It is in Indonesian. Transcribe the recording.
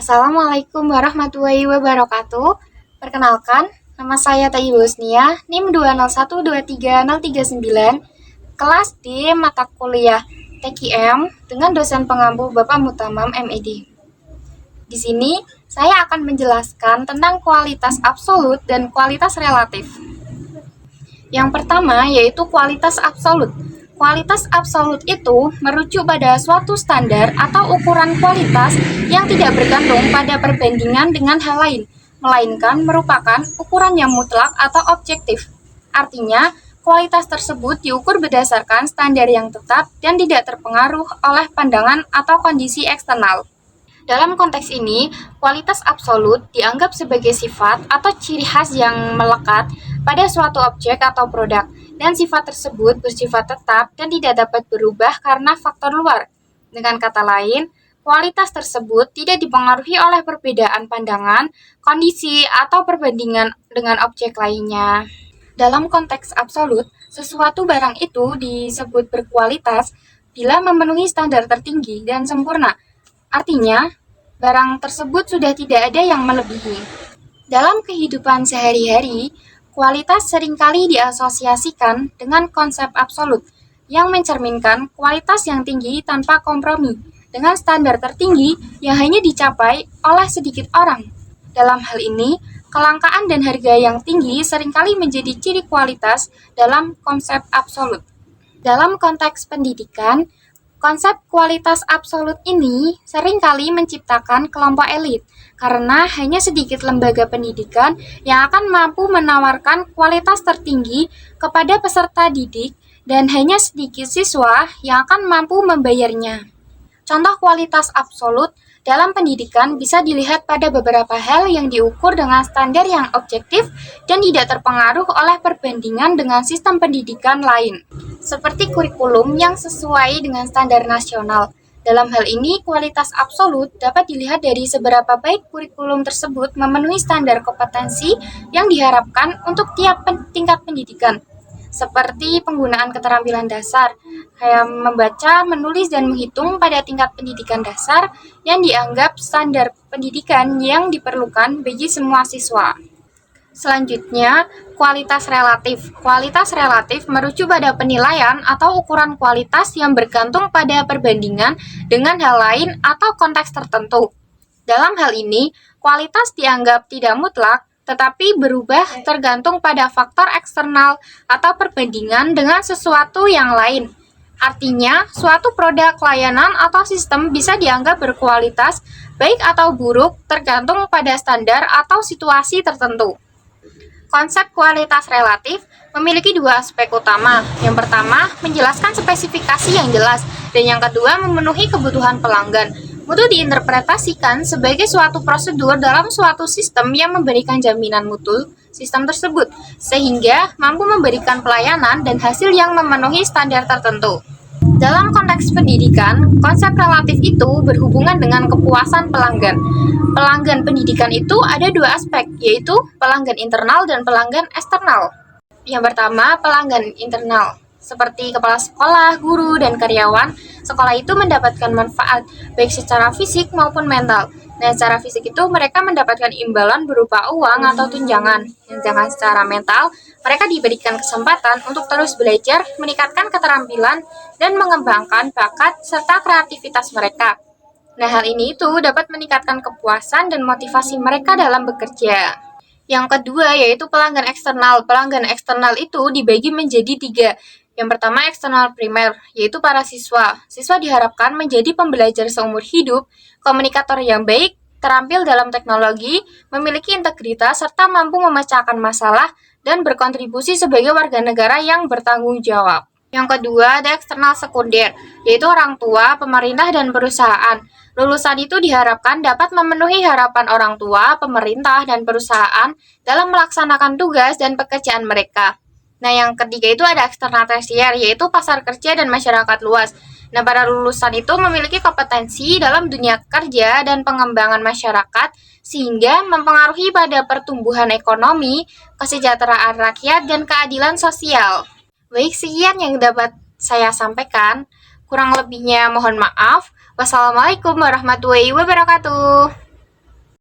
Assalamualaikum warahmatullahi wabarakatuh. Perkenalkan, nama saya Tayyibah Husnia, NIM 201230339, kelas D mata kuliah TKM dengan dosen pengampu Bapak Mutamam MED. Di sini, saya akan menjelaskan tentang kualitas absolut dan kualitas relatif. Yang pertama yaitu kualitas absolut. Kualitas absolut itu merujuk pada suatu standar atau ukuran kualitas yang tidak bergantung pada perbandingan dengan hal lain, melainkan merupakan ukuran yang mutlak atau objektif. Artinya, kualitas tersebut diukur berdasarkan standar yang tetap dan tidak terpengaruh oleh pandangan atau kondisi eksternal. Dalam konteks ini, kualitas absolut dianggap sebagai sifat atau ciri khas yang melekat pada suatu objek atau produk, dan sifat tersebut bersifat tetap dan tidak dapat berubah karena faktor luar. Dengan kata lain, kualitas tersebut tidak dipengaruhi oleh perbedaan pandangan, kondisi, atau perbandingan dengan objek lainnya. Dalam konteks absolut, sesuatu barang itu disebut berkualitas bila memenuhi standar tertinggi dan sempurna. Artinya, barang tersebut sudah tidak ada yang melebihi. Dalam kehidupan sehari-hari, kualitas seringkali diasosiasikan dengan konsep absolut yang mencerminkan kualitas yang tinggi tanpa kompromi dengan standar tertinggi yang hanya dicapai oleh sedikit orang. Dalam hal ini, kelangkaan dan harga yang tinggi seringkali menjadi ciri kualitas dalam konsep absolut. Dalam konteks pendidikan, konsep kualitas absolut ini seringkali menciptakan kelompok elit karena hanya sedikit lembaga pendidikan yang akan mampu menawarkan kualitas tertinggi kepada peserta didik dan hanya sedikit siswa yang akan mampu membayarnya. Contoh kualitas absolut dalam pendidikan bisa dilihat pada beberapa hal yang diukur dengan standar yang objektif dan tidak terpengaruh oleh perbandingan dengan sistem pendidikan lain, seperti kurikulum yang sesuai dengan standar nasional. Dalam hal ini, kualitas absolut dapat dilihat dari seberapa baik kurikulum tersebut memenuhi standar kompetensi yang diharapkan untuk tiap tingkat pendidikan, seperti penggunaan keterampilan dasar, kayak membaca, menulis, dan menghitung pada tingkat pendidikan dasar yang dianggap standar pendidikan yang diperlukan bagi semua siswa. Selanjutnya, kualitas relatif. Kualitas relatif merujuk pada penilaian atau ukuran kualitas yang bergantung pada perbandingan dengan hal lain atau konteks tertentu. Dalam hal ini, kualitas dianggap tidak mutlak, tetapi berubah tergantung pada faktor eksternal atau perbandingan dengan sesuatu yang lain. Artinya, suatu produk, layanan, atau sistem bisa dianggap berkualitas, baik atau buruk, tergantung pada standar atau situasi tertentu. Konsep kualitas relatif memiliki dua aspek utama. Yang pertama, menjelaskan spesifikasi yang jelas, dan yang kedua, memenuhi kebutuhan pelanggan. Mutu diinterpretasikan sebagai suatu prosedur dalam suatu sistem yang memberikan jaminan mutu sistem tersebut, sehingga mampu memberikan pelayanan dan hasil yang memenuhi standar tertentu. Dalam konteks pendidikan, konsep relatif itu berhubungan dengan kepuasan pelanggan. Pelanggan pendidikan itu ada dua aspek, yaitu pelanggan internal dan pelanggan eksternal. Yang pertama, pelanggan internal, seperti kepala sekolah, guru, dan karyawan. Sekolah itu mendapatkan manfaat, baik secara fisik maupun mental. Nah, secara fisik itu mereka mendapatkan imbalan berupa uang atau tunjangan. Sedangkan secara mental, mereka diberikan kesempatan untuk terus belajar, meningkatkan keterampilan, dan mengembangkan bakat serta kreativitas mereka. Nah, hal ini itu dapat meningkatkan kepuasan dan motivasi mereka dalam bekerja. Yang kedua yaitu pelanggan eksternal. Pelanggan eksternal itu dibagi menjadi tiga. Yang pertama eksternal primer, yaitu para siswa. Siswa diharapkan menjadi pembelajar seumur hidup, komunikator yang baik, terampil dalam teknologi, memiliki integritas, serta mampu memecahkan masalah dan berkontribusi sebagai warga negara yang bertanggung jawab. Yang kedua ada eksternal sekunder, yaitu orang tua, pemerintah, dan perusahaan. Lulusan itu diharapkan dapat memenuhi harapan orang tua, pemerintah, dan perusahaan dalam melaksanakan tugas dan pekerjaan mereka. Nah, yang ketiga itu ada eksternal tersier, yaitu pasar kerja dan masyarakat luas. Nah, para lulusan itu memiliki kompetensi dalam dunia kerja dan pengembangan masyarakat, sehingga mempengaruhi pada pertumbuhan ekonomi, kesejahteraan rakyat, dan keadilan sosial. Baik, sekian yang dapat saya sampaikan. Kurang lebihnya mohon maaf. Wassalamualaikum warahmatullahi wabarakatuh.